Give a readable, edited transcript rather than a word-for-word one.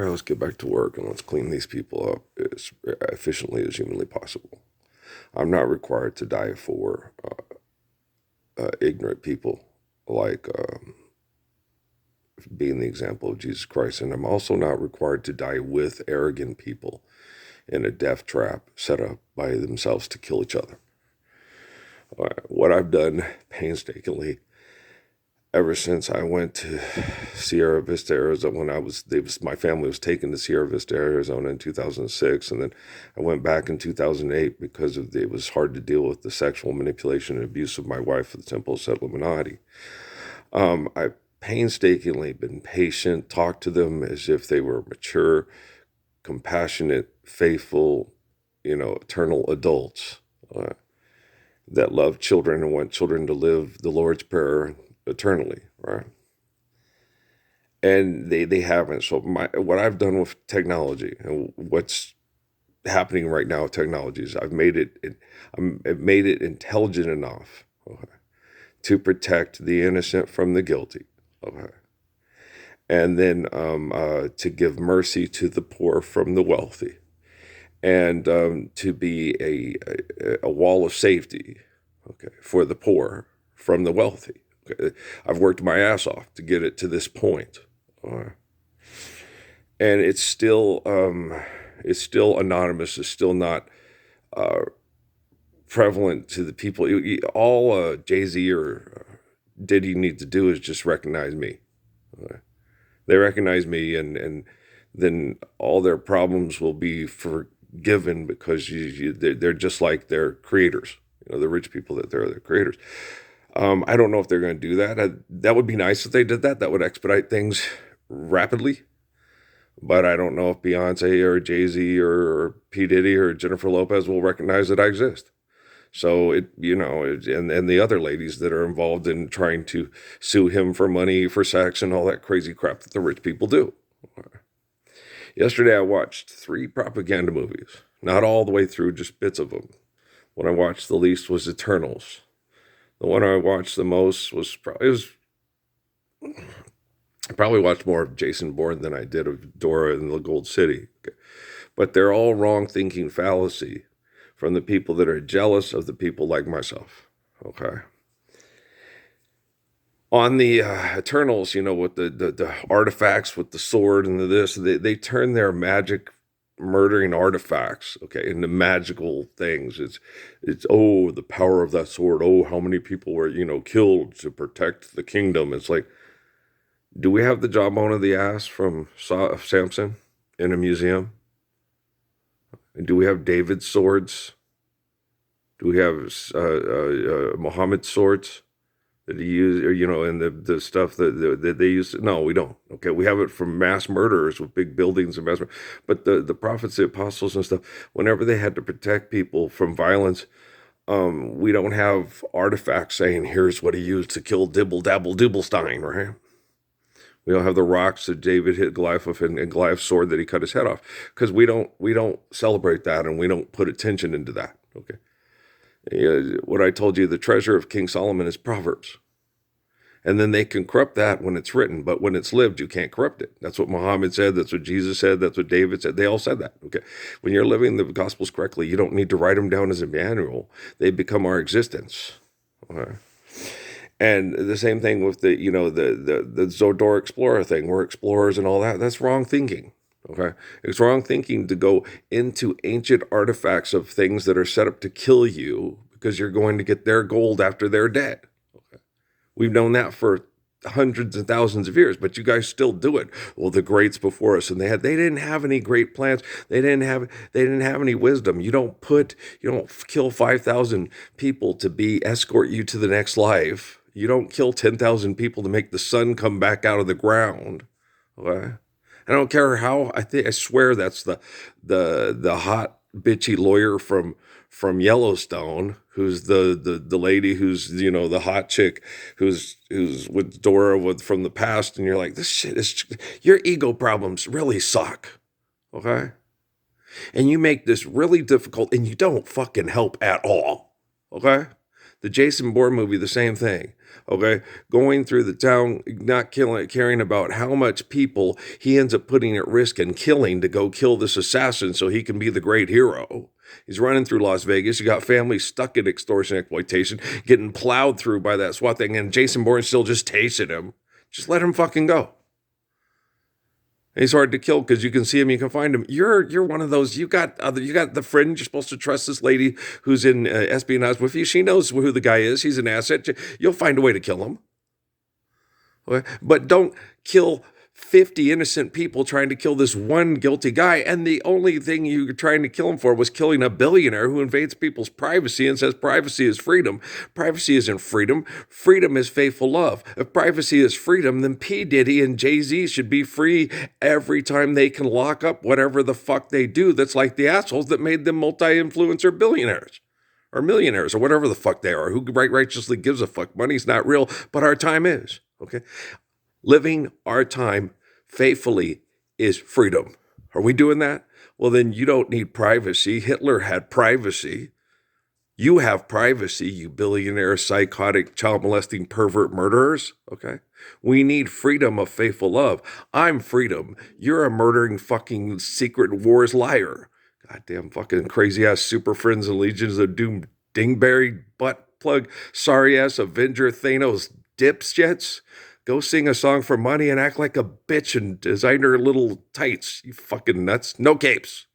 right, let's get back to work and let's clean these people up as efficiently as humanly possible. I'm not required to die for ignorant people like being the example of Jesus Christ. And I'm also not required to die with arrogant people in a death trap set up by themselves to kill each other. What I've done painstakingly ever since I went to Sierra Vista, Arizona, my family was taken to Sierra Vista, Arizona in 2006, and then I went back in 2008 because it was hard to deal with the sexual manipulation and abuse of my wife at the Temple of Set Illuminati. I've painstakingly been patient, talked to them as if they were mature, compassionate, faithful, eternal adults that love children and want children to live the Lord's Prayer eternally, right? And they haven't. So what I've done with technology and what's happening right now with technology is I've made it intelligent enough, okay, to protect the innocent from the guilty, okay, and then to give mercy to the poor from the wealthy, and to be a wall of safety, okay, for the poor from the wealthy. Okay. I've worked my ass off to get it to this point, and it's still anonymous. It's still not prevalent to the people. All Jay-Z or Diddy need to do is just recognize me. They recognize me, and then all their problems will be forgiven because they're just like their creators. The rich people that they're their creators. I don't know if they're going to do that. That would be nice if they did that. That would expedite things rapidly. But I don't know if Beyonce or Jay-Z or P. Diddy or Jennifer Lopez will recognize that I exist. So and the other ladies that are involved in trying to sue him for money, for sex, and all that crazy crap that the rich people do. Yesterday I watched 3 propaganda movies, not all the way through, just bits of them. What I watched the least was Eternals. The one I watched the most I probably watched more of Jason Bourne than I did of Dora in the Gold City. Okay. But they're all wrong thinking fallacy from the people that are jealous of the people like myself. Okay. On the Eternals, with the artifacts, with the sword and they turn their magic murdering artifacts, okay, into magical things. It's the power of that sword. Oh, how many people were, killed to protect the kingdom. It's like, do we have the jawbone of the ass from Samson in a museum? And do we have David's swords? Do we have Muhammad's swords that he used, and the stuff that they used? No, we don't. Okay, we have it from mass murderers with big buildings and but the prophets, the apostles and stuff, whenever they had to protect people from violence, we don't have artifacts saying, here's what he used to kill Dibble Dabble Dibblestein, right? We don't have the rocks that David hit Goliath with and Goliath's sword that he cut his head off, because we don't celebrate that, and we don't put attention into that. Okay, what I told you, the treasure of King Solomon is Proverbs, and then they can corrupt that when it's written, but when it's lived, you can't corrupt it. That's what Muhammad said. That's what Jesus said. That's what David said. They all said that. Okay, when you're living the Gospels correctly, you don't need to write them down as a manual. They become our existence. Okay. And the same thing with the Zodor Explorer thing. We're explorers and all that. That's wrong thinking, okay? It's wrong thinking to go into ancient artifacts of things that are set up to kill you because you're going to get their gold after they're dead. Okay? We've known that for hundreds and thousands of years, but you guys still do it. Well, the greats before us, and they didn't have any great plans. They didn't have any wisdom. You don't kill 5,000 people to escort you to the next life. You don't kill 10,000 people to make the sun come back out of the ground. Okay? I don't care how. I swear that's the hot bitchy lawyer from Yellowstone, who's the lady who's the hot chick who's with Dora from the past, and you're like, this shit is, your ego problems really suck. Okay? And you make this really difficult, and you don't fucking help at all. Okay? The Jason Bourne movie, the same thing. Okay, going through the town, not killing, caring about how much people he ends up putting at risk and killing to go kill this assassin so he can be the great hero. He's running through Las Vegas. You got families stuck in extortion exploitation, getting plowed through by that SWAT thing, and Jason Bourne still just tasted him. Just let him fucking go. He's hard to kill because you can see him, you can find him. You're one of those. You got the friend. You're supposed to trust this lady who's in espionage with you. She knows who the guy is. He's an asset. You'll find a way to kill him. Okay? But don't kill 50 innocent people trying to kill this one guilty guy. And the only thing you were trying to kill him for was killing a billionaire who invades people's privacy and says privacy is freedom. Privacy isn't freedom. Freedom is faithful love. If privacy is freedom, then P. Diddy and Jay-Z should be free every time they can lock up whatever the fuck they do that's like the assholes that made them multi-influencer billionaires. Or millionaires, or whatever the fuck they are. Who righteously gives a fuck? Money's not real, but our time is. Okay? Living our time faithfully is freedom. Are we doing that? Well, then you don't need privacy. Hitler had privacy. You have privacy, you billionaire, psychotic, child molesting, pervert murderers. Okay? We need freedom of faithful love. I'm freedom. You're a murdering fucking secret wars liar. Goddamn fucking crazy ass super friends and legions of doom dingberry butt plug sorry ass Avenger Thanos dipshits. Go sing a song for money and act like a bitch and designer little tights. You fucking nuts. No capes.